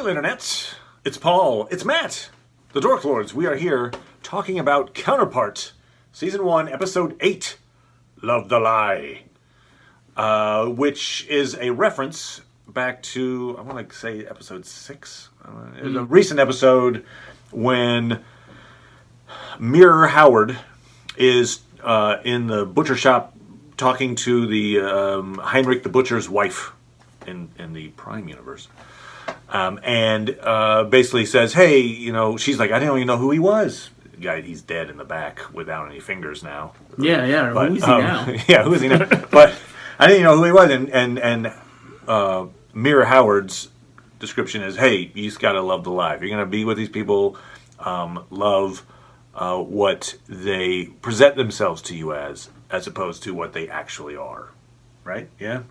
Hail, Internet! It's Paul. It's Matt. The Dork Lords. We are here talking about Counterpart. Season 1, Episode 8. Love the Lie. Which is a reference back to, I want to say Episode 6. It was a recent episode when Mirror Howard is in the butcher shop talking to the Heinrich the Butcher's wife in the Prime universe. And basically says, hey, you know, she's like, I didn't even know who he was. The guy, he's dead in the back without any fingers now. Yeah. But, who is he now? Yeah, who is he now? But I didn't know who he was. And Mira Howard's description is, hey, you just got to love the lie. If you're going to be with these people, love what they present themselves to you as opposed to what they actually are. Right? Yeah?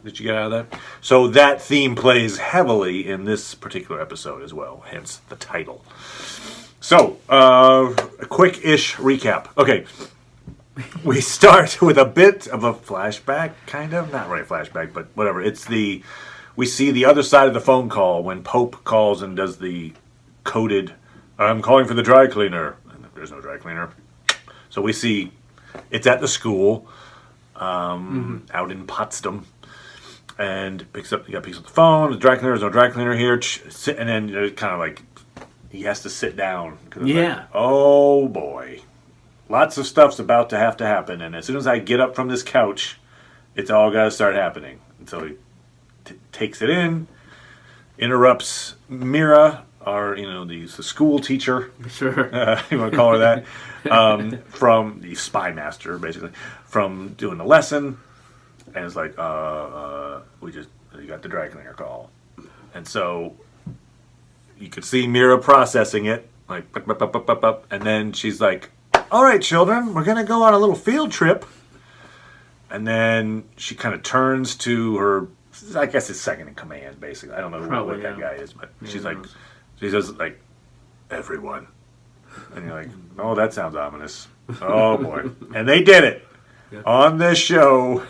Did you get out of that? So that theme plays heavily in this particular episode as well, hence the title. So, a quick-ish recap. Okay. We start with a bit of a flashback, kind of. Not really a flashback, but whatever. We see the other side of the phone call when Pope calls and does the coded, I'm calling for the dry cleaner. And there's no dry cleaner. So we see it's at the school. Out in Potsdam, and picks up the phone. The dry cleaner, there's no dry cleaner here, and then it's kind of like he has to sit down. Like, oh boy, lots of stuff's about to happen, and as soon as I get up from this couch, it's all got to start happening. And so he takes it in, interrupts Mira, the school teacher. Sure. You want to call her that? From the spy master, basically, from doing the lesson, and it's like, you got the dry cleaner call, and so you could see Mira processing it, like, and then she's like, all right, children, we're gonna go on a little field trip, and then she kind of turns to her, I guess it's second in command, basically. I don't know what that guy is, but she's like, she says, like, everyone. And you're like, oh, that sounds ominous. Oh, boy. And they did it on this show.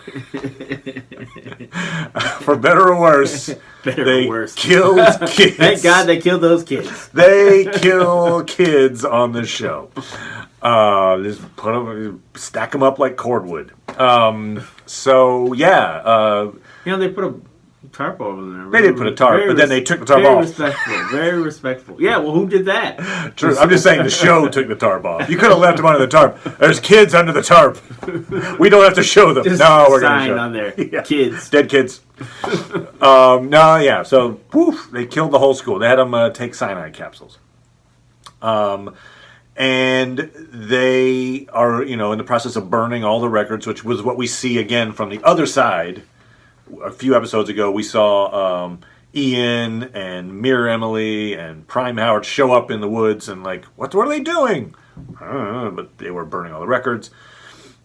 For better or worse. They killed kids. Thank God they killed those kids. They kill kids on this show. Just stack them up like cordwood. They put a tarp over there. They did put a tarp, but then they took the tarp off. Very respectful. Yeah, well, who did that? True. I'm just saying the show took the tarp off. You could have left them under the tarp. There's kids under the tarp. We don't have to show them. Just no, we're going to show on there. Yeah. Kids. Dead kids. So, poof, they killed the whole school. They had them take cyanide capsules. And they are, in the process of burning all the records, which was what we see again from the other side. A few episodes ago, we saw Ian and Mirror Emily and Prime Howard show up in the woods and like, what are they doing? I don't know, but they were burning all the records.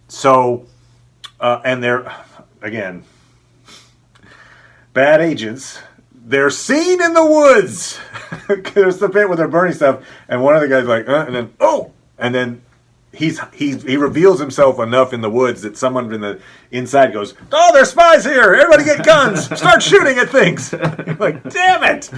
So, and they're, again, bad agents. They're seen in the woods. There's the bit where they're burning stuff, and one of the guys like, and then he reveals himself enough in the woods that someone in the inside goes, oh, there's spies here! Everybody get guns! Start shooting at things! You're like, damn it!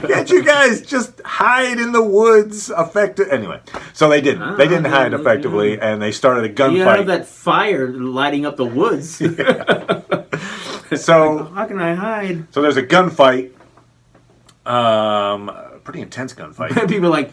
Can't you guys just hide in the woods Anyway, so they didn't. They didn't hide effectively, and they started a gunfight. You have that fire lighting up the woods. So how can I hide? So there's a gunfight. Pretty intense gunfight. People are like,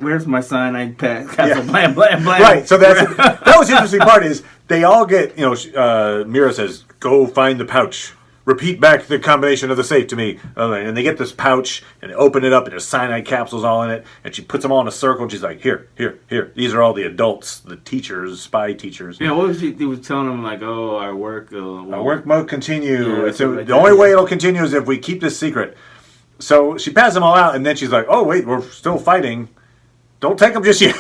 where's my cyanide capsule? Blam, blam, blam. Right, so that was the interesting part is they all get, Mira says, go find the pouch. Repeat back the combination of the safe to me. And they get this pouch, and they open it up, and there's cyanide capsules all in it, and she puts them all in a circle, and she's like, here. These are all the adults, the teachers, spy teachers. Yeah, what was he was telling them, like, oh, our work... our work won't continue. Yeah, the only way it'll continue is if we keep this secret. So she passes them all out, and then she's like, oh, wait, we're still fighting. Don't take them just yet.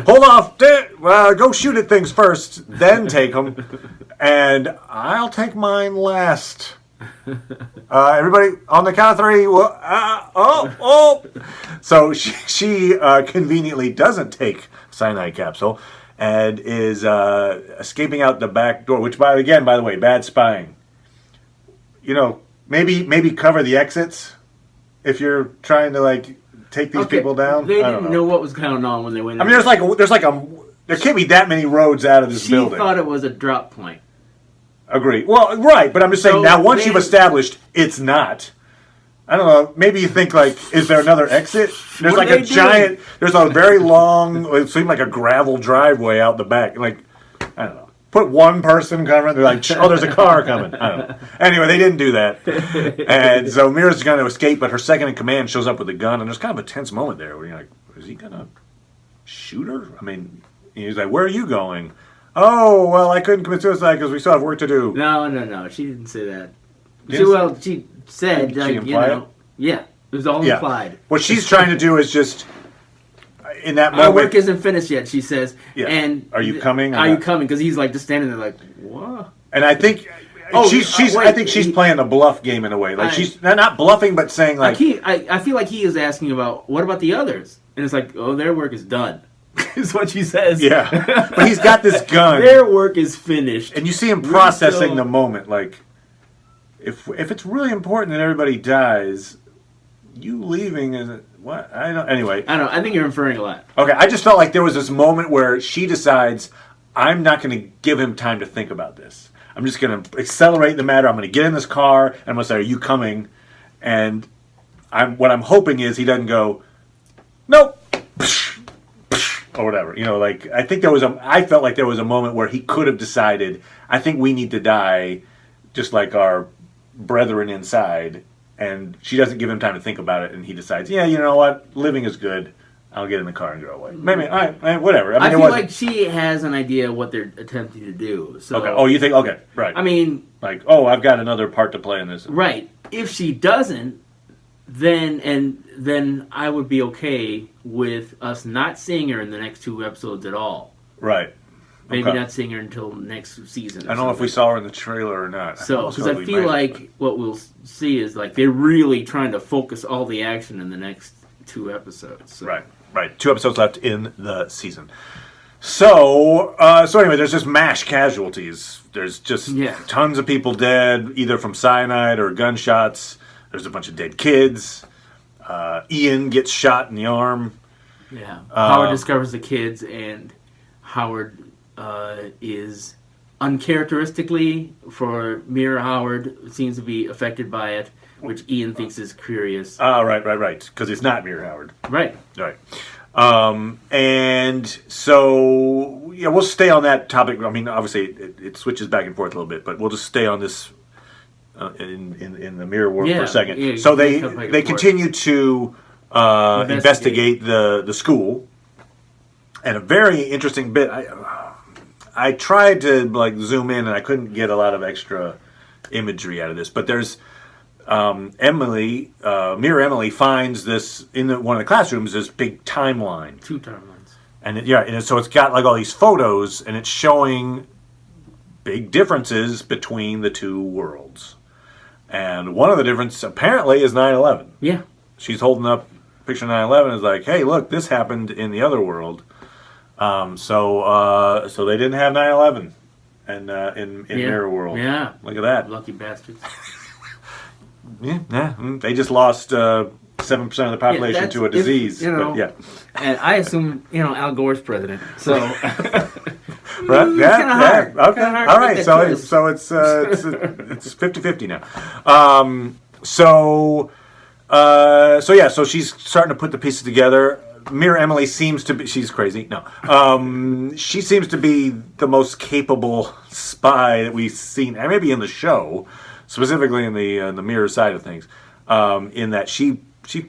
Hold off. Go shoot at things first, then take them. And I'll take mine last. Everybody, on the count of three. So she conveniently doesn't take cyanide capsule and is escaping out the back door, which, by the way, bad spying. Maybe cover the exits if you're trying to like take these people down. They I don't didn't know what was going on when they went. I mean, there can't be that many roads out of this building. She thought it was a drop point. Agree. Well, right, but I'm just saying So now once you've established it's not. I don't know. Maybe you think like, is there another exit? There's What like are a they giant. doing? There's a very long. It seemed like a gravel driveway out the back. Like, I don't know. Put one person coming. They're like, oh, there's a car coming. I don't know. Anyway, they didn't do that, and so Mira's going to escape, but her second in command shows up with a gun, and there's kind of a tense moment there where you're like, is he going to shoot her? I mean, he's like, where are you going? Oh, well, I couldn't commit suicide because we still have work to do. No. She didn't say that. Didn't She said, Did she like, imply it? yeah, it was all implied. What she's trying to do is just, in that Our moment... work isn't finished yet, she says. Yeah. And Are you coming? Are you coming? Because he's like just standing there like, what? And I think... I think she's playing a bluff game in a way. Like she's not bluffing, but saying like... I feel like he is asking about, what about the others? And it's like, oh, their work is done. Is what she says. Yeah. But he's got this gun. Their work is finished. And you see him processing the moment. Like, if it's really important that everybody dies, you leaving is... What? I don't... Anyway. I don't know. I think you're inferring a lot. Okay, I just felt like there was this moment where she decides, I'm not going to give him time to think about this. I'm just going to accelerate the matter. I'm going to get in this car, and I'm going to say, are you coming? And what I'm hoping is he doesn't go, nope, or whatever. You know, like, I felt like there was a moment where he could have decided, I think we need to die just like our brethren inside. And she doesn't give him time to think about it, and he decides, yeah, you know what, living is good. I'll get in the car and go away. Maybe, all right, whatever. I feel like she has an idea what they're attempting to do. So, okay. Oh, you think? Okay, right. I mean, like, oh, I've got another part to play in this. Right. If she doesn't, then I would be okay with us not seeing her in the next 2 episodes at all. Right. Maybe not seeing her until next season. I don't know if we saw her in the trailer or not. So, because I feel like what we'll see is like they're really trying to focus all the action in the next 2 episodes. So. Right. 2 episodes left in the season. So anyway, there's just mass casualties. There's just tons of people dead, either from cyanide or gunshots. There's a bunch of dead kids. Ian gets shot in the arm. Yeah. Howard discovers the kids, and Howard is uncharacteristically for Mira Howard seems to be affected by it, which Ian thinks is curious. Right. Because it's not Mira Howard. Right. And so, yeah, we'll stay on that topic. I mean, obviously, it switches back and forth a little bit, but we'll just stay on this in the Mirror world for a second. Yeah, so they continue to investigate the school, and a very interesting bit. I tried to like zoom in, and I couldn't get a lot of extra imagery out of this. But there's Mirror Emily finds this in one of the classrooms. This big timeline, 2 timelines, and so it's got like all these photos, and it's showing big differences between the 2 worlds. And one of the differences apparently is 9/11. Yeah, she's holding up a picture of 9/11. Is like, hey, look, this happened in the other world. So they didn't have 9/11 in Mirror World. Yeah, look at that, lucky bastards. Yeah. They just lost 7% of the population to a disease. And I assume Al Gore's president. So right? Yeah. Okay. All right. So it's 50-50 now. So she's starting to put the pieces together. Mirror Emily seems to be... She's crazy. No. She seems to be the most capable spy that we've seen, and maybe in the show, specifically in the Mirror side of things, in that she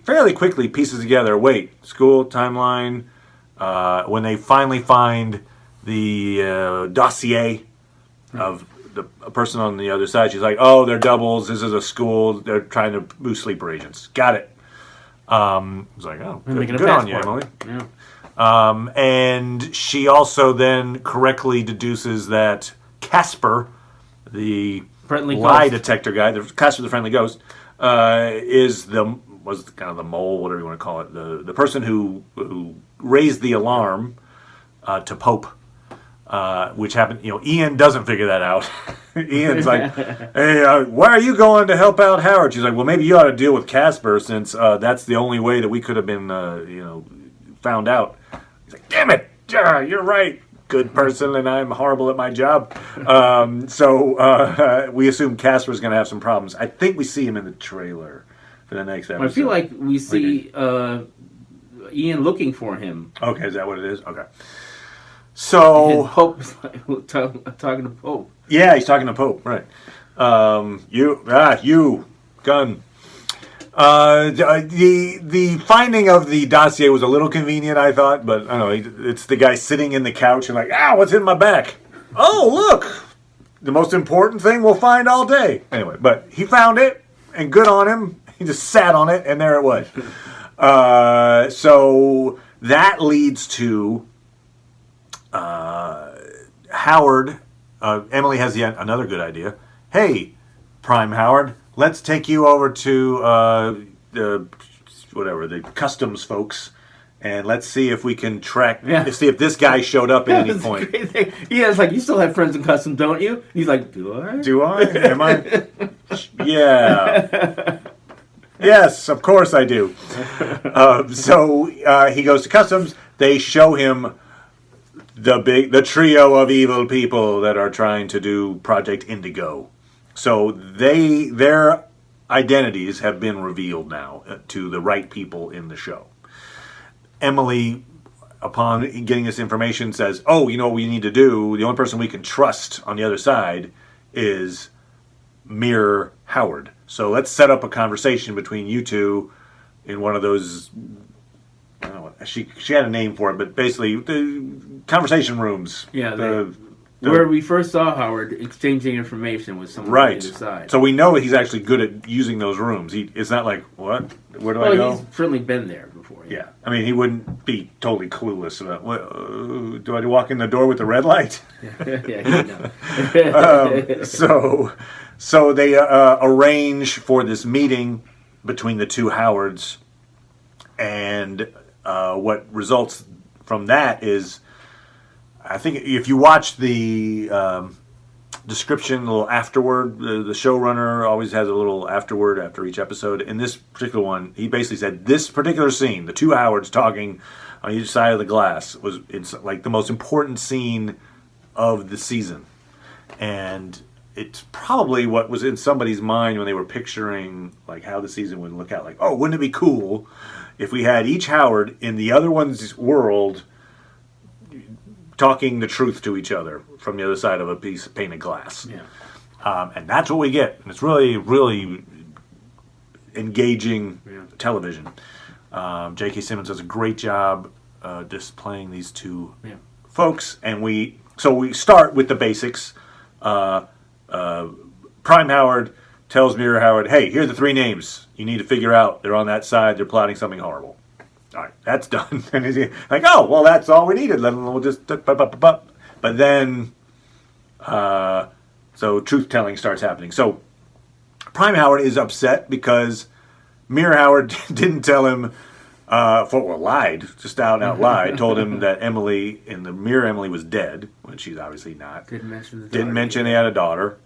fairly quickly pieces together, school, timeline, when they finally find the dossier of a person on the other side, she's like, oh, they're doubles, this is a school, they're trying to boost sleeper agents. Got it. I was like, oh, good on you, Emily. Yeah. And she also then correctly deduces that Casper, the lie detector guy, Casper the Friendly Ghost, was kind of the mole, whatever you want to call it, the person who raised the alarm to Pope which happened. Ian doesn't figure that out. Ian's like, "Hey, why are you going to help out Howard?" She's like, "Well, maybe you ought to deal with Casper since that's the only way that we could have been, found out." He's like, "Damn it, you're right. Good person, and I'm horrible at my job." So we assume Casper's going to have some problems. I think we see him in the trailer for the next episode. I feel like we see Ian looking for him. Okay, is that what it is? Okay. So And Pope's talking to Pope. Yeah, he's talking to Pope, right? You gun. The finding of the dossier was a little convenient, I thought, but I don't know. It's the guy sitting in the couch and like, what's in my back? Oh, look, the most important thing we'll find all day. Anyway, but he found it, and good on him. He just sat on it, and there it was. So that leads to Howard. Emily has yet another good idea. Hey, Prime Howard, let's take you over to the customs folks, and let's see if we can track. Yeah. See if this guy showed up at any point. Yeah, it's like, you still have friends in customs, don't you? He's like, do I? Do I? Am I? Yeah. Yes, of course I do. So he goes to customs. They show him the trio of evil people that are trying to do Project Indigo. So their identities have been revealed now to the right people in the show. Emily, upon getting this information, says, you know what we need to do? The only person we can trust on the other side is Mirror Howard. So let's set up a conversation between you two in one of those, I don't know, she had a name for it, but basically the conversation rooms. Yeah, where we first saw Howard exchanging information with someone on the other side. So we know he's actually good at using those rooms. It's not like, what? Where do I go? He's certainly been there before. Yeah. I mean, he wouldn't be totally clueless about, do I walk in the door with the red light? Yeah, So they arrange for this meeting between the two Howards, and what results from that is, I think if you watch the description, a little afterword, the showrunner always has a little afterword after each episode. In this particular one, he basically said this particular scene, the two Howards talking on each side of the glass, it's like the most important scene of the season. And it's probably what was in somebody's mind when they were picturing like how the season would look out. Like, wouldn't it be cool if we had each Howard in the other one's world talking the truth to each other from the other side of a piece of painted glass. Yeah. And that's what we get. And it's really, really engaging television. J.K. Simmons does a great job displaying these two folks. And we start with the basics. Prime Howard tells Mirror Howard, hey, here are the three names you need to figure out. They're on that side. They're plotting something horrible. All right, that's done. And he's like, well, that's all we needed. Then we'll just... But then, so truth-telling starts happening. So Prime Howard is upset because Mirror Howard didn't tell him, lied, just out lied, told him that Emily, in the mirror, Emily was dead, when she's obviously not. Didn't mention they had a daughter.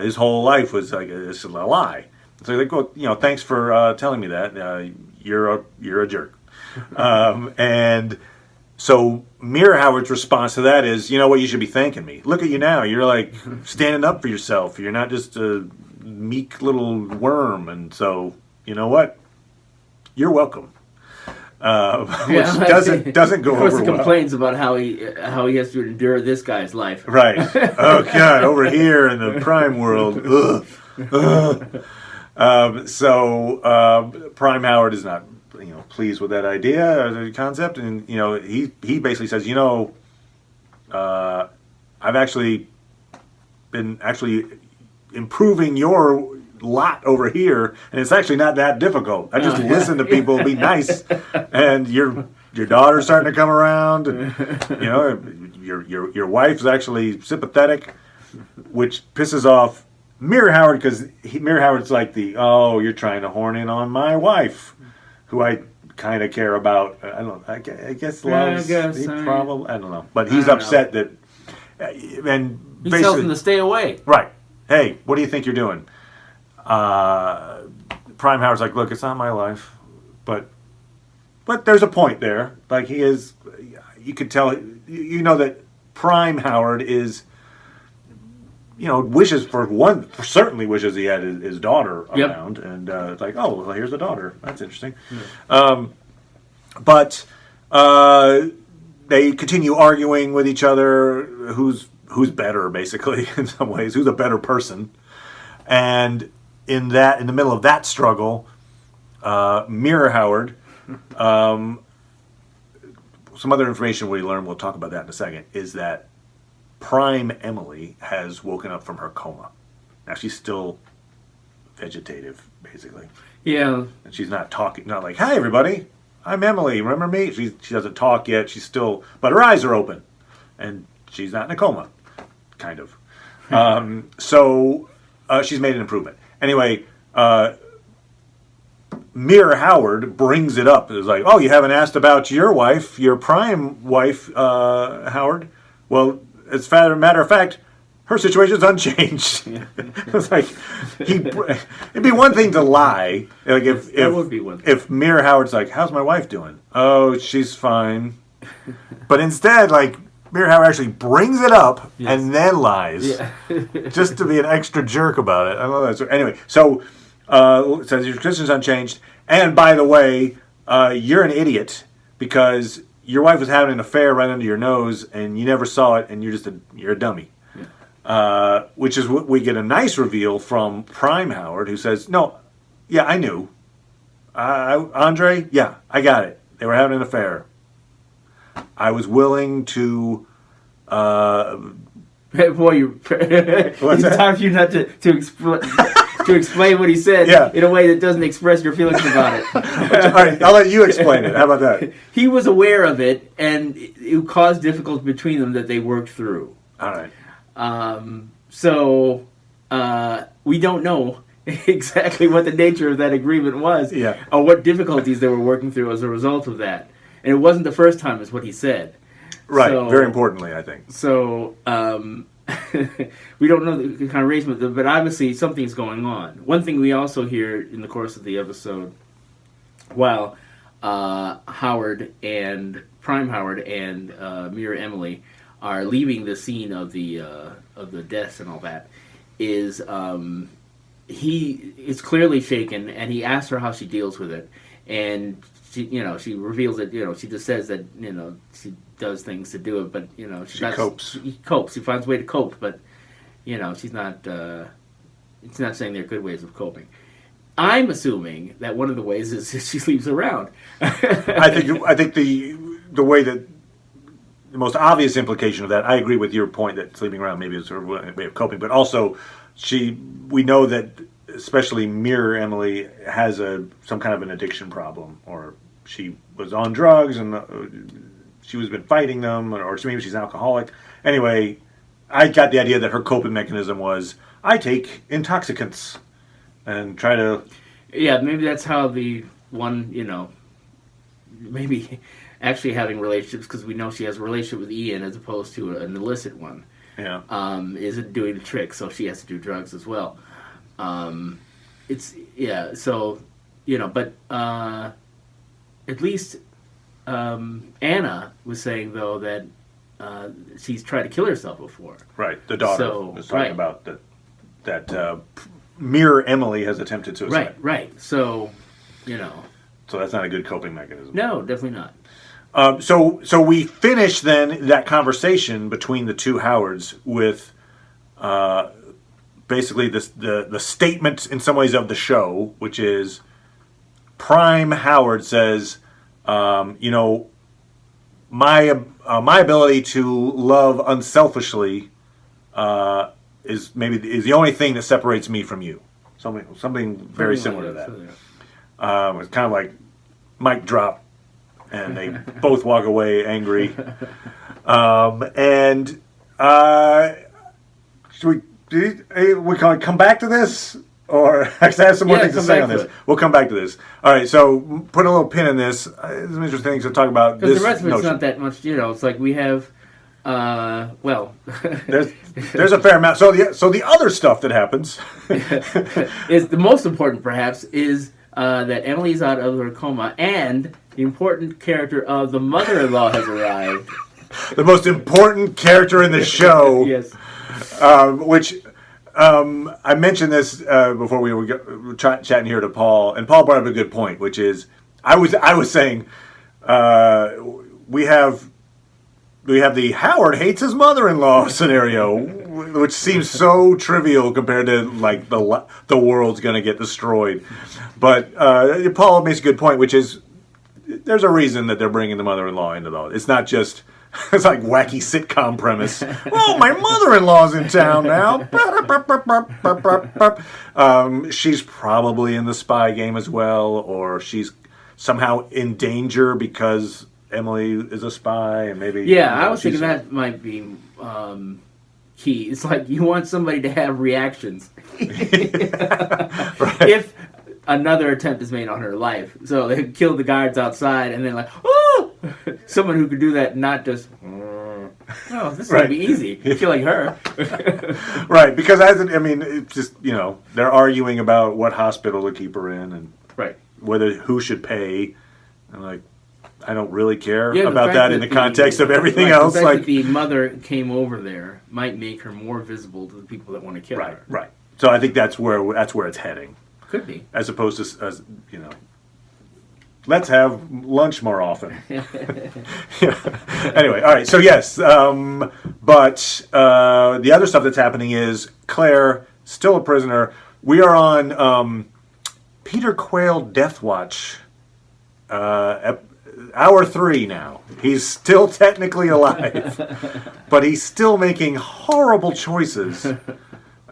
His whole life was like, this is a lie. So he's like, well, thanks for telling me that. You're a jerk. And so Mirror Howard's response to that is, you know what, you should be thanking me. Look at you now. You're like standing up for yourself. You're not just a meek little worm. And so, you know what? You're welcome. Which doesn't go over well. Of course, he complains about how he has to endure this guy's life. Right. Oh, God, over here in the Prime world. Prime Howard is not, pleased with that idea or the concept, and he basically says, I've actually been improving your lot over here, and it's actually not that difficult. I just listen to people, be nice, and your daughter's starting to come around, and your wife's actually sympathetic, which pisses off Mirror Howard, because Mirror Howard's like you're trying to horn in on my wife, who I kind of care about. I guess loves. I guess, he I mean, probably. I don't know. But he's don't upset that. And He tells them to stay away. right. Hey, what do you think you're doing? Prime Howard's like, look, it's not my life, but there's a point there. Like he is, you could tell, you know that Prime Howard is, certainly wishes he had his daughter around, and it's like, oh, well, here's the daughter. That's interesting. But they continue arguing with each other. Who's better, basically, in some ways? Who's a better person? And in the middle of that struggle, Mira Howard, some other information we learned, we'll talk about that in a second, is that Prime Emily has woken up from her coma. Now she's still vegetative, basically. Yeah. And she's not talking, not like, hi everybody, I'm Emily, remember me? She doesn't talk yet, but her eyes are open. And she's not in a coma, kind of. So she's made an improvement. Anyway, Mira Howard brings it up. It's like, oh, you haven't asked about your wife, your Prime wife, Howard. Well, as a matter of fact, her situation's unchanged. It's like it'd be one thing to lie. Like that would be one thing. If Mira Howard's like, how's my wife doing? Oh, she's fine. But instead, like, Mira Howard actually brings it up and then lies, just to be an extra jerk about it. I love that. So anyway, it says your Christian's unchanged, and by the way, you're an idiot because your wife was having an affair right under your nose, and you never saw it, and you're a dummy. Yeah. Which is what we get a nice reveal from Prime Howard, who says, "No, yeah, I knew, Andre. Yeah, I got it. They were having an affair. I was willing to." Boy, it's time for you not to explain what he said in a way that doesn't express your feelings about it. All right, I'll let you explain it. How about that? He was aware of it, and it caused difficulty between them that they worked through. All right. So we don't know exactly what the nature of that agreement was, or what difficulties they were working through as a result of that. And it wasn't the first time, is what he said. Right, so, very importantly, I think. So, we don't know the kind of arrangement, but obviously something's going on. One thing we also hear in the course of the episode, while Howard and Prime Howard and Mira Emily are leaving the scene of the deaths and all that, is he is clearly shaken, and he asks her how she deals with it, and she reveals that she just says that she does things to do it, but she copes. She copes. She finds a way to cope, but she's not. It's not saying there are good ways of coping. I'm assuming that one of the ways is she sleeps around. I think the way that the most obvious implication of that, I agree with your point that sleeping around maybe is her way of coping, but also we know that especially Mira Emily has some kind of an addiction problem, or she was on drugs and she was been fighting them, or maybe she's an alcoholic. Anyway, I got the idea that her coping mechanism was, I take intoxicants and try to... Yeah, maybe that's how the one, maybe actually having relationships, because we know she has a relationship with Ian as opposed to an illicit one. Yeah. Isn't doing the trick, so she has to do drugs as well. But at least Anna was saying, though, that she's tried to kill herself before. Right, the daughter was talking about that Mira Emily has attempted suicide. Right. So, So that's not a good coping mechanism. No, definitely not. So we finish then that conversation between the two Howards with basically the statement in some ways of the show, which is Prime Howard says, my ability to love unselfishly is the only thing that separates me from you. Something very similar to that. It's kind of like mic drop, and they both walk away angry. Should we can come back to this? Or actually, I have some more things to come say back on to this. it. We'll come back to this. All right, so put a little pin in this. There's some interesting things to talk about. Because This the rest of it's notion. not that much, it's like we have, well... there's a fair amount. So the other stuff that happens... is the most important, perhaps, is that Emily's out of her coma, and the important character of the mother-in-law has arrived. The most important character in the show. Yes. Which... I mentioned this before we were chatting here to Paul, and Paul brought up a good point, which is I was saying we have the Howard hates his mother-in-law scenario, which seems so trivial compared to like the world's going to get destroyed. But Paul makes a good point, which is there's a reason that they're bringing the mother-in-law into those. It's not just. It's like wacky sitcom premise. Oh, my mother-in-law's in town now. She's probably in the spy game as well, or she's somehow in danger because Emily is a spy, and maybe. Yeah, I was thinking that might be key. It's like you want somebody to have reactions if another attempt is made on her life. So they kill the guards outside, and then like, oh, someone who could do that, not just. Oh, this would be easy. I feel like her. Right, because it's just they're arguing about what hospital to keep her in and who should pay. And like, I don't really care about that in the context of everything else. The fact like that the mother came over there might make her more visible to the people that want to kill her. Right. So I think that's where it's heading. Could be. As opposed to let's have lunch more often. Anyway, all right. So yes, but the other stuff that's happening is Claire still a prisoner. We are on Peter Quayle Death Watch, hour 3 now. He's still technically alive, but he's still making horrible choices,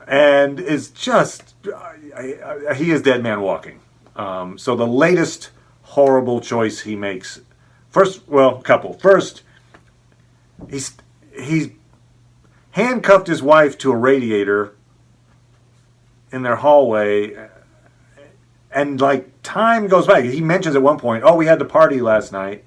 and is just he is dead man walking. So the latest horrible choice he makes. First, he's handcuffed his wife to a radiator in their hallway, and like time goes by. He mentions at one point, "Oh, we had the party last night."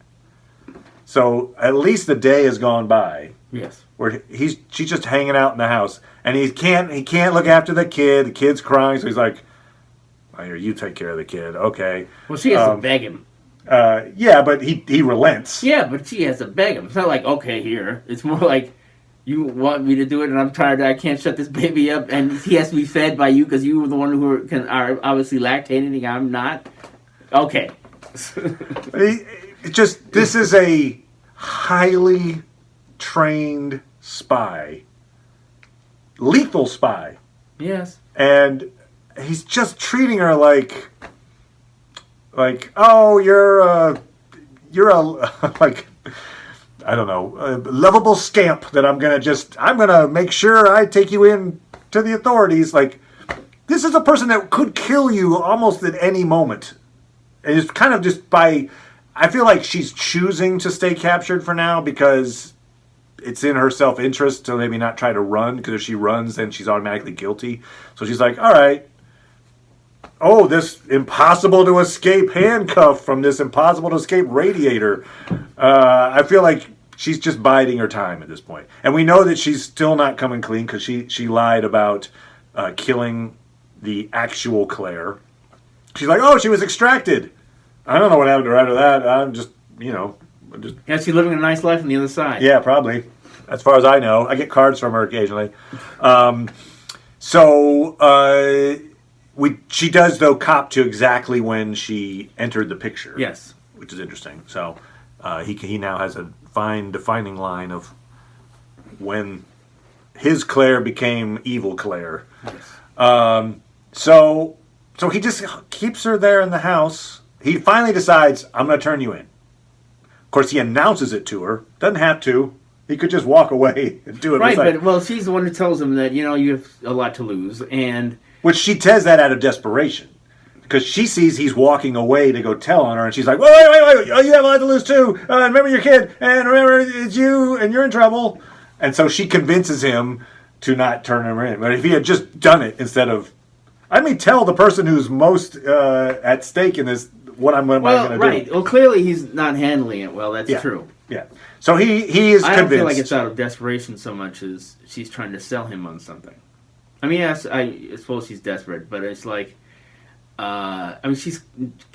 So at least the day has gone by. Yes. Where she's just hanging out in the house, and he can't look after the kid. The kid's crying, so he's like, "Oh, here, you take care of the kid, okay?" Well, she has to beg him. Yeah, but he relents. Yeah, but she has to beg him. It's not like, okay, here. It's more like, you want me to do it, and I'm tired. I can't shut this baby up, and he has to be fed by you because you were the one who are obviously lactating. I'm not. Okay. This is a highly trained spy, lethal spy. Yes. And he's just treating her like, oh, you're a like, I don't know, a lovable scamp that I'm gonna make sure I take you in to the authorities. Like, this is a person that could kill you almost at any moment. And it's kind of just I feel like she's choosing to stay captured for now because it's in her self-interest to maybe not try to run, because if she runs, then she's automatically guilty. So she's like, all right, oh, this impossible to escape handcuff from this impossible to escape radiator. I feel like she's just biding her time at this point. And we know that she's still not coming clean because she lied about killing the actual Claire. She's like, oh, she was extracted. I don't know what happened to her after that. I'm just. Yeah, she's living a nice life on the other side. Yeah, probably. As far as I know. I get cards from her occasionally. She does, though, cop to exactly when she entered the picture. Yes. Which is interesting. So he now has a fine defining line of when his Claire became evil Claire. Yes. So he just keeps her there in the house. He finally decides, I'm going to turn you in. Of course, he announces it to her. Doesn't have to. He could just walk away and do it. Right, but she's the one who tells him that, you have a lot to lose. Which she says that out of desperation. Because she sees he's walking away to go tell on her, and she's like, wait, oh, you have a lot to lose too. Remember your kid, and remember it's you, and you're in trouble. And so she convinces him to not turn him in. But if he had just done it instead of... Let me tell the person who's most at stake in this what I'm going to do. Well, clearly he's not handling it well. That's true. Yeah. So he is convinced. I don't feel like it's out of desperation so much as she's trying to sell him on something. I mean, yes, I suppose she's desperate, but it's like, I mean, she's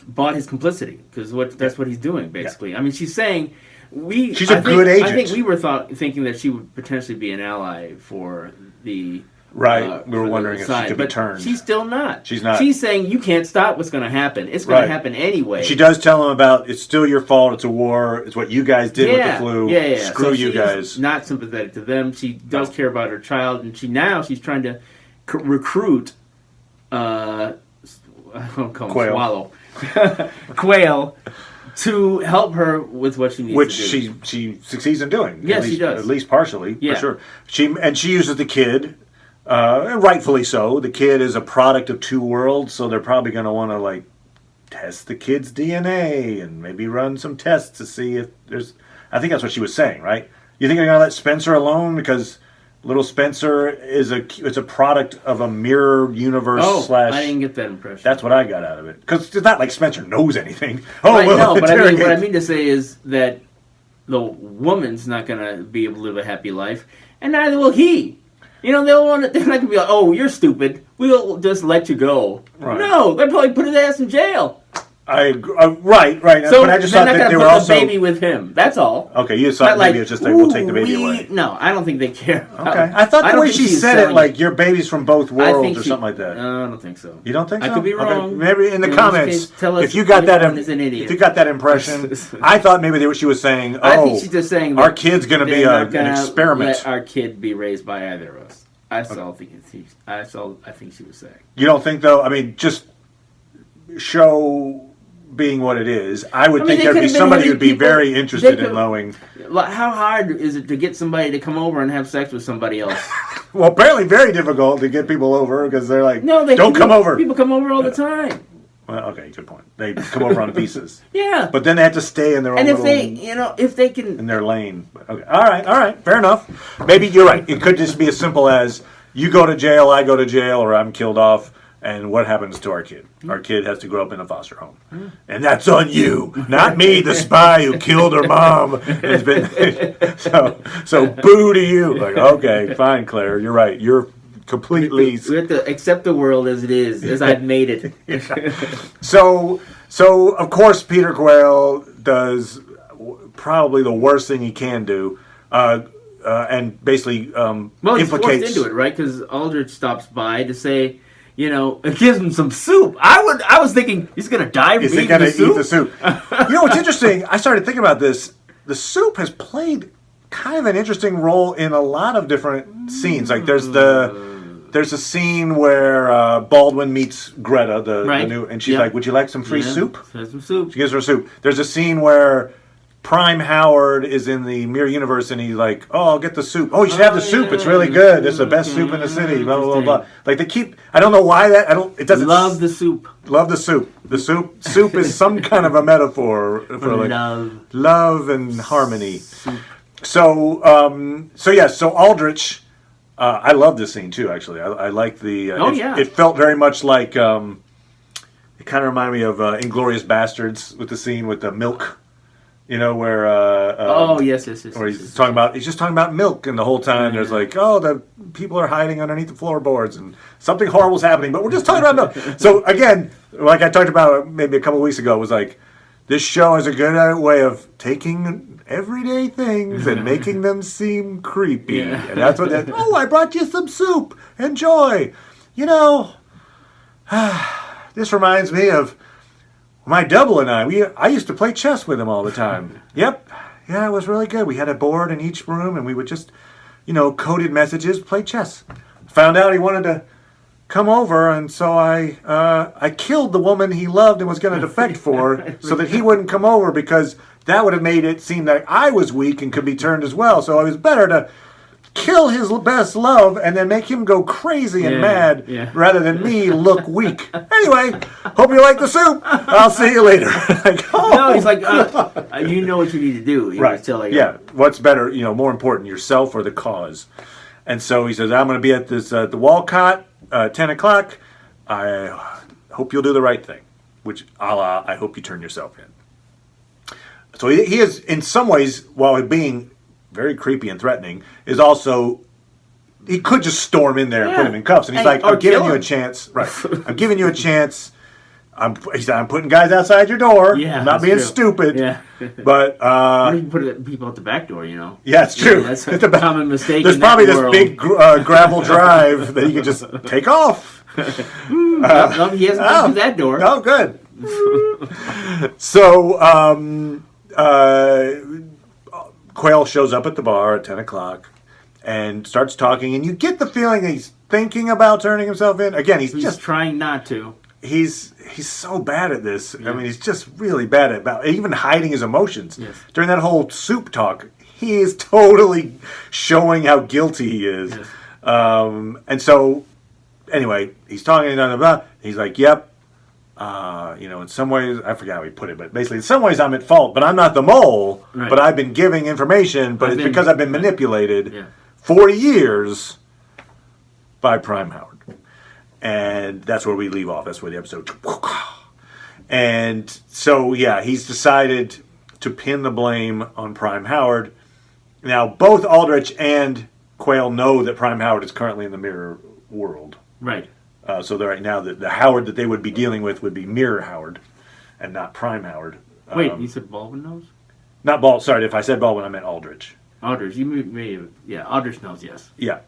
bought his complicity because that's what he's doing basically. Yeah. I mean, she's saying she's a good agent. I think we were thinking that she would potentially be an ally for the. Right, we were wondering if she could be turned. She's still not. She's not. She's saying you can't stop what's going to happen. It's going to happen anyway. She does tell him about it's still your fault. It's a war. It's what you guys did with the flu. Yeah. Screw so you guys. She's not sympathetic to them. She does care about her child, and she's trying to recruit. I don't call him Quayle. Swallow, Quayle, to help her with what she needs Which to do. she succeeds in doing. Yes, she does. At least partially, for sure. She uses the kid. And rightfully so. The kid is a product of two worlds, so they're probably going to want to test the kid's DNA and maybe run some tests to see if there's. I think that's what she was saying, right? You think they're going to let Spencer alone because little Spencer is a product of a mirror universe I didn't get that impression. That's what I got out of it because it's not like Spencer knows anything. But what I mean to say is that the woman's not going to be able to live a happy life, and neither will he. You know, they're not going to be like, oh, you're stupid. We'll just let you go. Right. No, they'll probably put his ass in jail. I agree. Right. So but I just thought that they were also the baby with him. That's all. Okay, you just thought maybe it's just we'll take the baby away. No, I don't think they care. Okay, I thought the way she said it, your baby's from both worlds or something like that. No, I don't think so. You don't think so? I could be wrong. Okay. Maybe in the comments, tell us if you got that, if you got that impression, I thought maybe she was saying, "Oh, I think she's just saying our kid's going to be an experiment. Let our kid be raised by either of us." I think she was saying. You don't think though? I mean, just show being what it is. I would think there'd be somebody who'd be very interested in knowing. How hard is it to get somebody to come over and have sex with somebody else? Well, apparently very difficult to get people over because they're like, no, don't come over. People come over all the time. Well, okay, good point. They come over on pieces. Yeah. But then they have to stay in their own and if they can... in their lane. Okay. All right, fair enough. Maybe you're right. It could just be as simple as you go to jail, I go to jail, or I'm killed off, and what happens to our kid? Our kid has to grow up in a foster home. And that's on you, not me, the spy who killed her mom. Has been so boo to you. Like, okay, fine, Claire, you're right. You're completely... We have to accept the world as it is, as I've made it. So of course, Peter Quayle does probably the worst thing he can do, and basically he's forced into it, right? Because Aldrich stops by to say, it gives him some soup. I was thinking he's going to die from eating the soup. Eat the soup. What's interesting? I started thinking about this. The soup has played kind of an interesting role in a lot of different scenes. Like there's a scene where Baldwin meets Greta, the new, and she's like, "Would you like some free soup?" Some soup. She gives her soup. There's a scene where Prime Howard is in the mirror universe, and he's like, "Oh, I'll get the soup. Oh, you should have the soup. It's really good. It's the best soup in the city." Blah blah blah blah. Like they keep. I don't know why that. It doesn't. Love the soup. Love the soup. The soup is some kind of a metaphor for like love and harmony. Soup. So Aldrich. I love this scene too. Actually, I like the. It felt very much like. It kind of reminded me of *Inglourious Bastards* with the scene with the milk. Where yes. Or he's just talking about milk, and the whole time there's like, the people are hiding underneath the floorboards, and something horrible's happening, but we're just talking about milk. So again, like I talked about maybe a couple of weeks ago, it was like this show is a good way of taking everyday things and making them seem creepy, and that's what that. Oh, I brought you some soup. Enjoy. This reminds me of. My double and I used to play chess with him all the time. Yep. Yeah, it was really good. We had a board in each room, and we would just, coded messages, play chess. Found out he wanted to come over, and so I killed the woman he loved and was going to defect for so that he wouldn't come over because that would have made it seem that I was weak and could be turned as well. So it was better to kill his best love and then make him go crazy and mad rather than me look weak. Anyway, hope you like the soup. I'll see you later. No, he's like, you know what you need to do. Right. What's better, more important, yourself or the cause? And so he says, I'm going to be at this the Walcott, 10 o'clock. I hope you'll do the right thing, which a la, I hope you turn yourself in. So he is, in some ways, while being very creepy and threatening, is also, he could just storm in there and put him in cuffs. And he's like, I'm giving you a chance. Right. I'm giving you a chance. He said, I'm putting guys outside your door. Yeah, I'm not being stupid. Yeah. But what if you put people at the back door, Yeah, it's true. Yeah, that's a common mistake. There's probably this big gravel drive that you can just take off. No, he hasn't come to that door. Oh, good. So, Quayle shows up at the bar at 10 o'clock and starts talking, and you get the feeling that he's thinking about turning himself in. Again, he's just trying not to. He's so bad at this. Yeah. I mean, he's just really bad at even hiding his emotions. Yes. During that whole soup talk, he is totally showing how guilty he is. Yes. And so, anyway, he's talking about. He's like, "Yep, in some ways, I forgot how he put it, but basically, in some ways, I'm at fault, but I'm not the mole. Right. But I've been giving information, but it's because I've been manipulated for years by Prime Howard." And that's where we leave off. That's where the episode. And so, he's decided to pin the blame on Prime Howard. Now, both Aldrich and Quayle know that Prime Howard is currently in the mirror world. Right. So right now, the Howard that they would be dealing with would be Mirror Howard, and not Prime Howard. Wait, you said Baldwin knows? Not Baldwin. Sorry, if I said Baldwin, I meant Aldrich. Aldrich, you may have, Aldrich knows, yes. Yeah.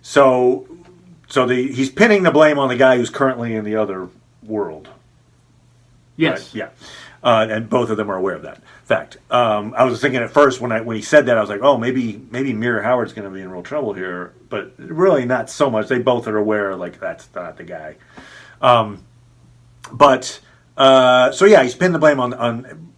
So he's pinning the blame on the guy who's currently in the other world. Yes. Right? Yeah. And both of them are aware of that fact. I was thinking at first when he said that, I was like, oh, maybe Mirror Howard's going to be in real trouble here. But really not so much. They both are aware, like, that's not the guy. He's pinned the blame on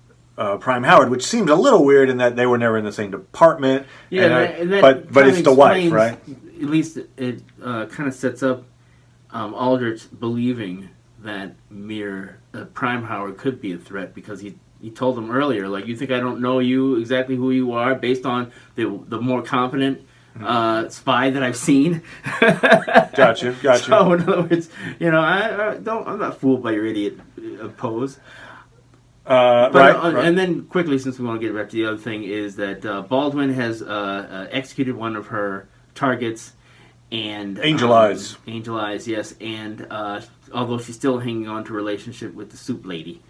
Prime Howard, which seems a little weird in that they were never in the same department. Yeah, but it's the wife, right? At least it kind of sets up Aldrich believing that Prime Howard could be a threat because he told him earlier, like, you think I don't know you exactly who you are based on the more competent spy that I've seen. Gotcha. So in other words, I'm not fooled by your idiot pose. Right. And then quickly, since we want to get back to the other thing, is that Baldwin has executed one of her targets, and Angel Eyes, yes, and although she's still hanging on to a relationship with the soup lady,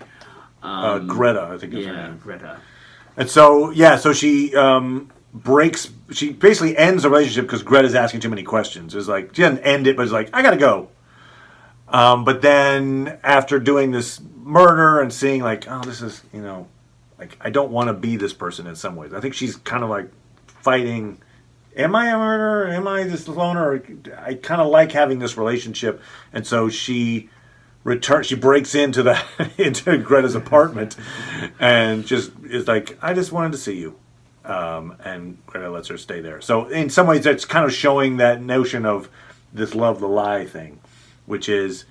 Greta, I think is her name. Greta. And so she she basically ends the relationship because Greta's asking too many questions. It's like she doesn't end it, but it's like, I gotta go. But then after doing this murder and seeing like, oh, this is, like, I don't want to be this person in some ways. I think she's kind of like fighting, am I a murderer? Am I this loner? I kind of like having this relationship. And so she breaks into into Greta's apartment and just is like, I just wanted to see you. And Greta lets her stay there. So in some ways that's kind of showing that notion of this love the lie thing, which is,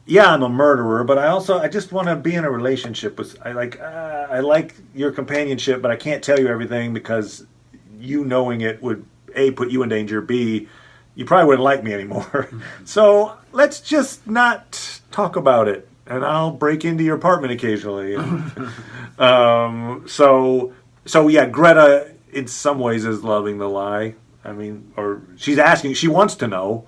I'm a murderer, but I just want to be in a relationship with. I like your companionship, but I can't tell you everything because you knowing it would A, put you in danger, B, you probably wouldn't like me anymore. So let's just not talk about it, and I'll break into your apartment occasionally. Greta in some ways is loving the lie. I mean, or she's asking, she wants to know,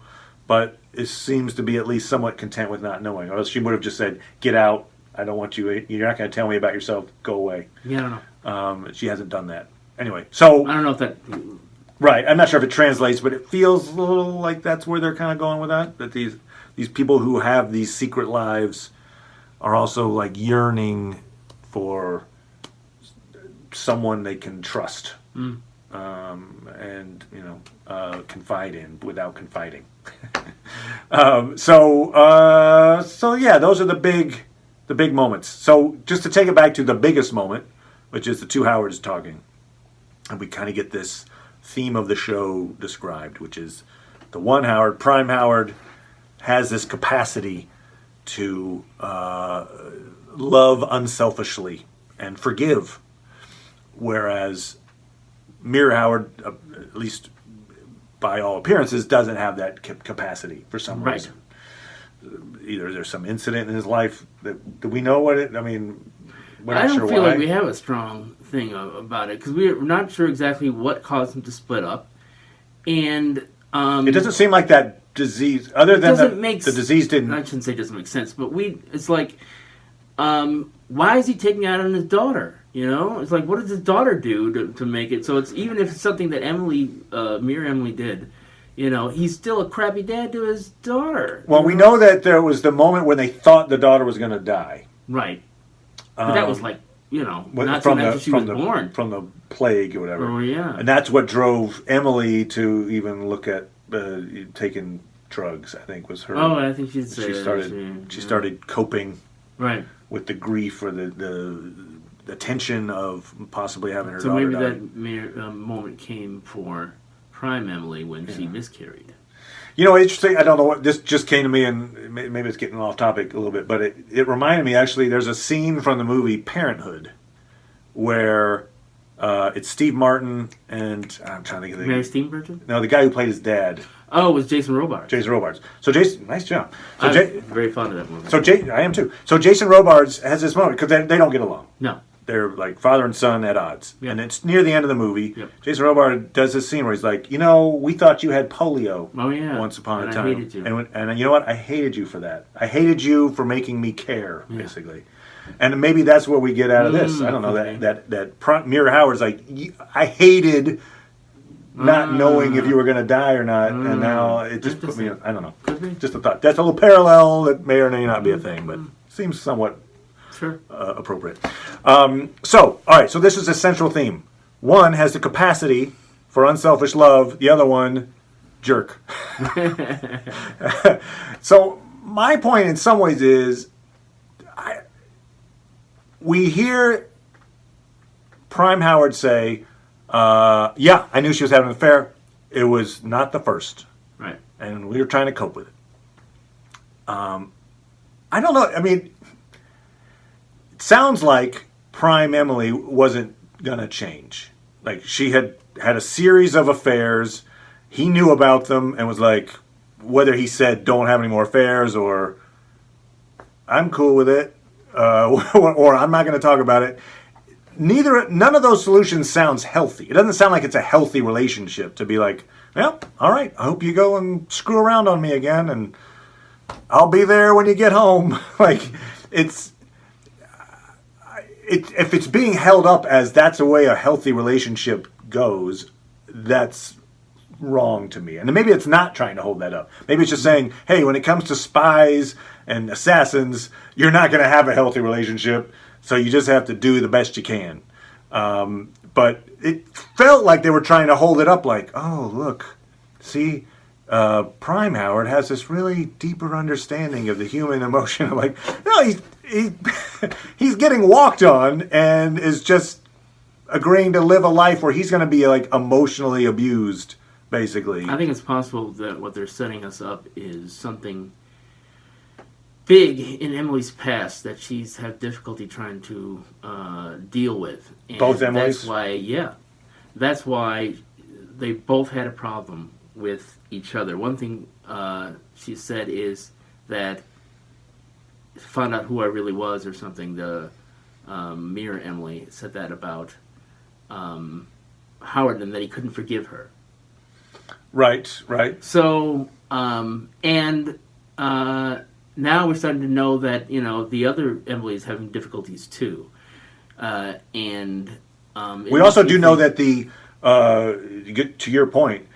but it seems to be at least somewhat content with not knowing. Or else she would have just said, get out, I don't want you, you're not going to tell me about yourself, go away. Yeah, I don't know. She hasn't done that. Anyway, so... I don't know if that... Right, I'm not sure if it translates, but it feels a little like that's where they're kind of going with that. That these people who have these secret lives are also like yearning for someone they can trust. And confide in without confiding. Those are the big moments. So just to take it back to the biggest moment, which is the two Howards talking, and we kind of get this theme of the show described, which is the one Howard, Prime Howard, has this capacity to love unselfishly and forgive, whereas Mirror Howard, at least by all appearances, doesn't have that capacity for some reason. either there's some incident in his life that do we know what it? I mean, we're not I don't sure feel why. like we have a strong thing about it because we're not sure exactly what caused them to split up, and It doesn't seem like that disease, other than the disease didn't. I shouldn't say it doesn't make sense, but it's like, why is he taking out on his daughter? You know, it's like, what did his daughter do to make it? So it's even if it's something that Mir Emily did, you know, he's still a crappy dad to his daughter. Well, we know that there was the moment when they thought the daughter was going to die. Right. But that was like, you know, not from soon after she was born. From the plague or whatever. Oh, yeah. And that's what drove Emily to even look at taking drugs, I think, was her. Oh, I think she started coping right with the grief or the tension of possibly having her so daughter maybe die. that moment came for Prime Emily when she miscarried. You know, interesting. I don't know what this just came to me, and maybe it's getting off topic a little bit, but it reminded me actually. There's a scene from the movie Parenthood where it's Steve Martin and I'm trying to think of Mary Steenburgen? No, the guy who played his dad. Oh, it was Jason Robards. Jason Robards. So Jason, nice job. So I'm very fond of that movie. So I am too. So Jason Robards has this moment because they don't get along. No. They're like father and son at odds. Yep. And it's near the end of the movie. Yep. Jason Robards does this scene where he's like, you know, we thought you had polio once upon a time. I hated you. And you know what? I hated you for that. I hated you for making me care, basically. And maybe that's what we get out of this. I don't know. That Mira Howard's like, I hated not knowing if you were going to die or not. And now it just put me, I don't know. Just a thought. That's a little parallel that may or may not be a thing, but seems somewhat appropriate. So, all right. So this is a central theme. One has the capacity for unselfish love. The other one, jerk. So my point in some ways is, we hear Prime Howard say, yeah, I knew she was having an affair. It was not the first. Right. And we were trying to cope with it. I don't know. I mean, it sounds like Prime Emily wasn't going to change. Like, she had a series of affairs. He knew about them and was like, whether he said, don't have any more affairs, or I'm cool with it, or I'm not going to talk about it. None of those solutions sounds healthy. It doesn't sound like it's a healthy relationship to be like, well, all right, I hope you go and screw around on me again, and I'll be there when you get home. Like, if it's being held up as that's the way a healthy relationship goes, that's wrong to me. And maybe it's not trying to hold that up. Maybe it's just saying, hey, when it comes to spies and assassins, you're not going to have a healthy relationship, so you just have to do the best you can. But it felt like they were trying to hold it up like, oh, look, see, Prime Howard has this really deeper understanding of the human emotion. I'm like, no, he's getting walked on and is just agreeing to live a life where he's going to be like emotionally abused, basically. I think it's possible that what they're setting us up is something big in Emily's past that she's had difficulty trying to deal with. And both Emily's? That's why they both had a problem with each other. One thing she said is that found out who I really was or something. The Mir Emily said that about Howard, and that he couldn't forgive her. Right. So, now we're starting to know that, you know, the other Emily is having difficulties too. We also do know that to your point,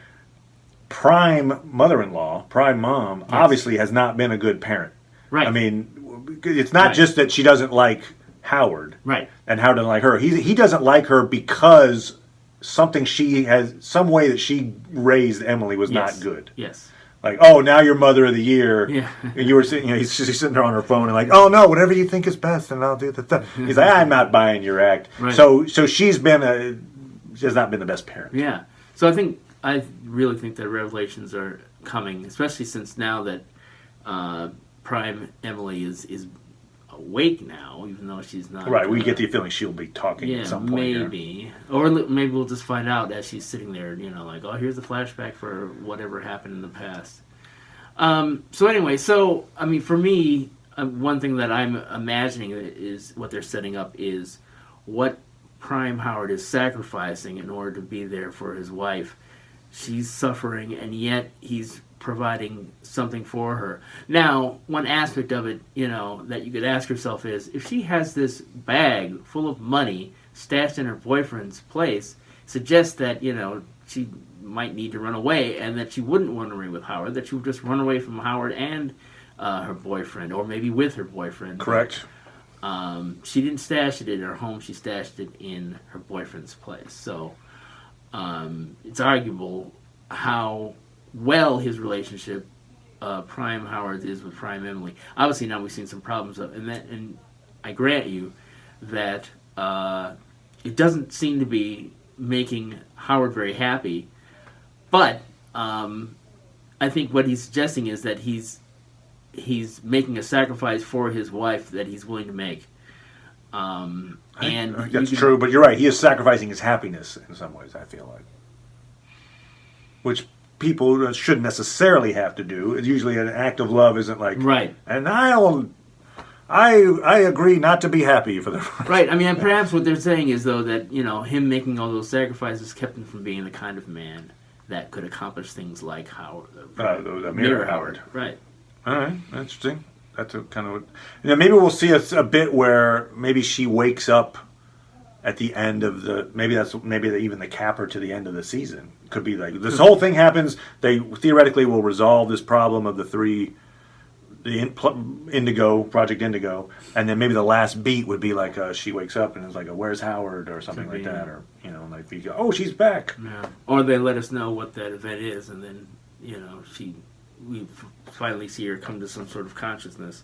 Prime mother-in-law, Prime mom, obviously has not been a good parent. Right. I mean, it's not just that she doesn't like Howard. Right. And Howard doesn't like her. He doesn't like her because some way that she raised Emily was not good. Yes. Like, oh, now you're mother of the year. Yeah. And you were sitting, she's sitting there on her phone and like, oh no, whatever you think is best, and I'll do the thing. He's like, I'm not buying your act. Right. So she has not been the best parent. Yeah. So I really think that revelations are coming, especially since now that Prime Emily is awake now, even though she's not. Right. We get the feeling she'll be talking at some point. Maybe. Or maybe we'll just find out as she's sitting there, you know, like, oh, here's a flashback for whatever happened in the past. So anyway, I mean, for me, one thing that I'm imagining is what they're setting up is what Prime Howard is sacrificing in order to be there for his wife. She's suffering, and yet he's providing something for her. Now, one aspect of it, that you could ask yourself is, if she has this bag full of money stashed in her boyfriend's place, suggests that, she might need to run away, and that she wouldn't run away with Howard, that she would just run away from Howard and her boyfriend, or maybe with her boyfriend. Correct. She didn't stash it in her home, she stashed it in her boyfriend's place. So it's arguable how well his relationship, Prime Howard, is with Prime Emily. Obviously now we've seen some problems, and I grant you that it doesn't seem to be making Howard very happy, but I think what he's suggesting is that he's making a sacrifice for his wife that he's willing to make. And that's true, but you're right. He is sacrificing his happiness in some ways, I feel like. Which people shouldn't necessarily have to do. It's usually an act of love isn't like... Right. And I agree not to be happy for the... Right. I mean, and perhaps what they're saying is, though, that, him making all those sacrifices kept him from being the kind of man that could accomplish things like Howard. Mirror Howard. Right. All right, interesting. That's a kind of maybe we'll see a bit where maybe she wakes up at the end of the even the capper to the end of the season. Could be like this whole thing happens. They theoretically will resolve this problem of the Indigo Project Indigo, and then maybe the last beat would be like she wakes up and it's like where's Howard or something like that, or like we go, oh, she's back. Yeah. Or they let us know what that event is, and then we finally see her come to some sort of consciousness,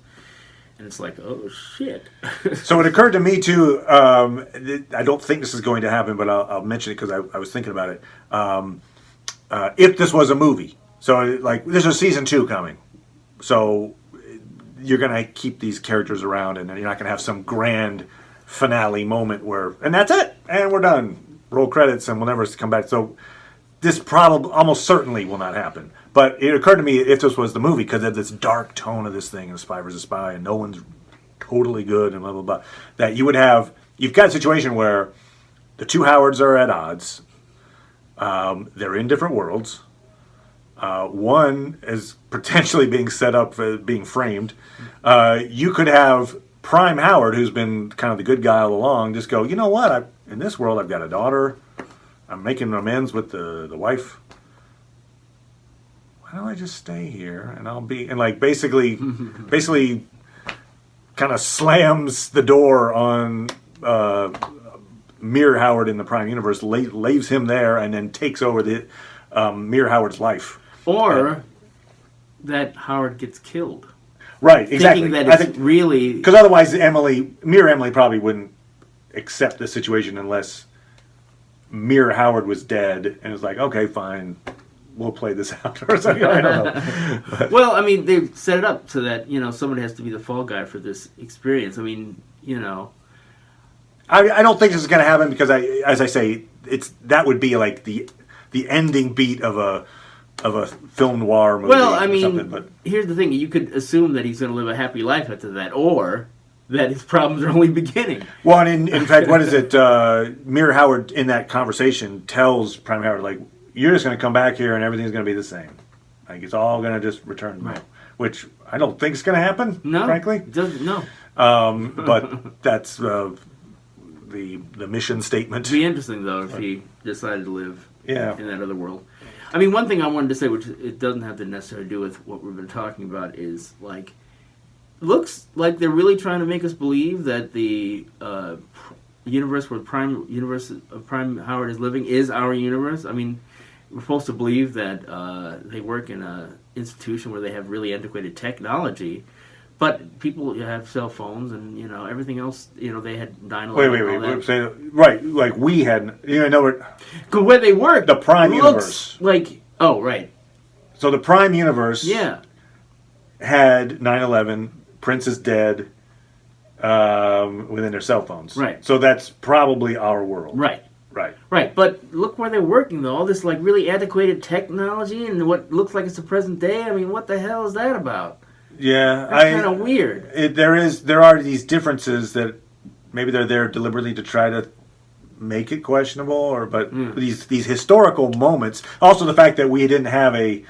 and it's like, oh shit. So it occurred to me too. I don't think this is going to happen, but I'll mention it because I was thinking about it. If this was a movie, so like there's a season 2 coming, so you're gonna keep these characters around, and you're not gonna have some grand finale moment and that's it, and we're done. Roll credits, and we'll never come back. So this probably almost certainly will not happen. But it occurred to me if this was the movie, because of this dark tone of this thing, and spy versus spy, and no one's totally good, and blah, blah, blah, that you've got a situation where the two Howards are at odds. They're in different worlds. One is potentially being set up for being framed. You could have Prime Howard, who's been kind of the good guy all along, just go, you know what, in this world I've got a daughter. I'm making amends with the wife. Why don't I just stay here and I'll be... And like basically kind of slams the door on Mir Howard in the Prime Universe, leaves him there, and then takes over the Mir Howard's life. Or that Howard gets killed. Right, exactly. Thinking that it's really... Because otherwise Mir Emily probably wouldn't accept the situation unless Mir Howard was dead, and it was like, okay, fine, we'll play this out or something. I don't know. Well, I mean, they've set it up so that somebody has to be the fall guy for this experience. I mean, I don't think this is going to happen because as I say, that would be like the ending beat of a film noir movie. Well, I mean, but here's the thing: you could assume that he's going to live a happy life after that, or that his problems are only beginning. Well, and in fact, what is it? Mir Howard in that conversation tells Prime Howard, like, you're just going to come back here and everything's going to be the same. Like, it's all going to just return to normal. Which I don't think is going to happen, frankly. No. But that's the mission statement. It'd be interesting, though, if he decided to live in that other world. I mean, one thing I wanted to say, which it doesn't have to necessarily do with what we've been talking about, is, like, looks like they're really trying to make us believe that the universe where Prime Howard is living is our universe. I mean, we're supposed to believe that they work in an institution where they have really antiquated technology, but people have cell phones and everything else. They had 9/11. Wait. Right, like we had. Where they work, the Prime Universe. Like, oh, right. So the Prime Universe. Yeah. Had 9/11. Prince is dead. Within their cell phones. Right. So that's probably our world. Right. Right. Right, but look where they're working though. All this like really antiquated technology and what looks like it's the present day. I mean, what the hell is that about? Yeah, That's kind of weird. There are these differences that maybe they're there deliberately to try to make it questionable, but these historical moments. Also, the fact that we didn't have a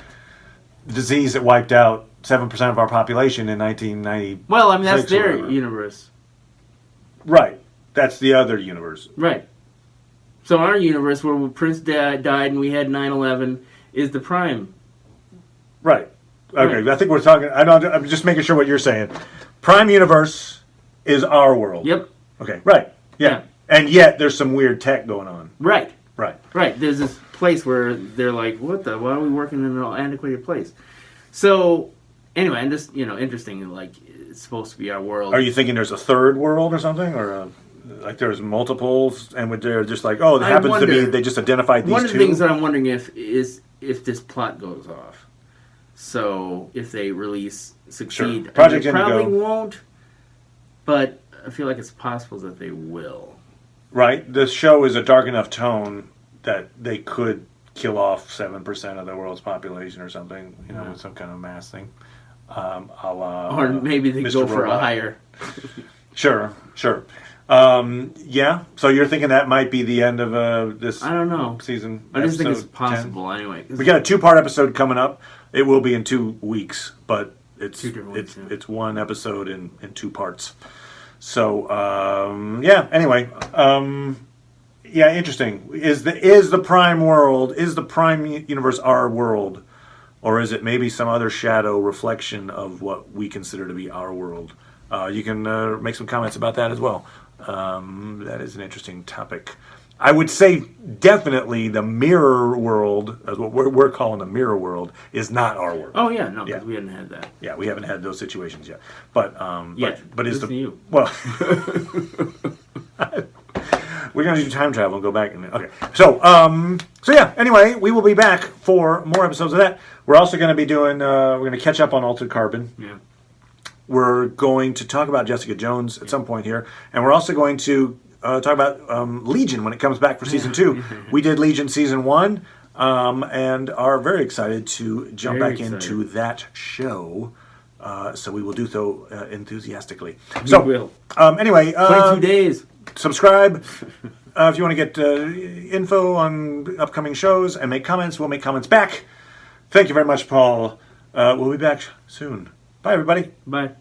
disease that wiped out 7% of our population in 1990. Well, I mean that's their universe. Right, that's the other universe. Right. So our universe, where Prince died and we had 9/11, is the prime. Right. Okay. Right. I think we're talking. I'm just making sure what you're saying. Prime universe is our world. Yep. Okay. Right. Yeah. And yet there's some weird tech going on. Right. Right. Right. There's this place where they're like, "What the? Why are we working in an antiquated place?" So anyway, and this, interesting. Like it's supposed to be our world. Are you thinking there's a third world or something, or like there's multiples, and they're just like, oh, it happens to be they just identified these two? One of the things that I'm wondering if this plot goes off. So if they succeed, sure. Project they probably Indigo won't. But I feel like it's possible that they will. Right. This show is a dark enough tone that they could kill off 7% of the world's population or something. Some kind of mass thing. Or maybe they go for a higher. Sure. Yeah. So you're thinking that might be the end of this? I don't know. Season. I just think it's possible 10. Anyway. We got a 2-part episode coming up. It will be in 2 weeks, but it's one episode in 2 parts. So Anyway, interesting. Is the prime world, is the prime universe our world, or is it maybe some other shadow reflection of what we consider to be our world? You can make some comments about that as well. That is an interesting topic. I would say definitely the mirror world, as what we're calling the mirror world, is not our world. Oh yeah, no, because we haven't had that. Yeah, we haven't had those situations yet. But but is the you. Well, we're gonna do time travel and go back and okay. So yeah. Anyway, we will be back for more episodes of that. We're also going to be doing. We're going to catch up on Altered Carbon. Yeah. We're going to talk about Jessica Jones at some point here, and we're also going to talk about Legion when it comes back for season 2. We did Legion season 1, and are very excited to jump back into that show. So we will do so enthusiastically. We will. Anyway, 22 days. Subscribe if you want to get info on upcoming shows and make comments. We'll make comments back. Thank you very much, Paul. We'll be back soon. Bye, everybody. Bye.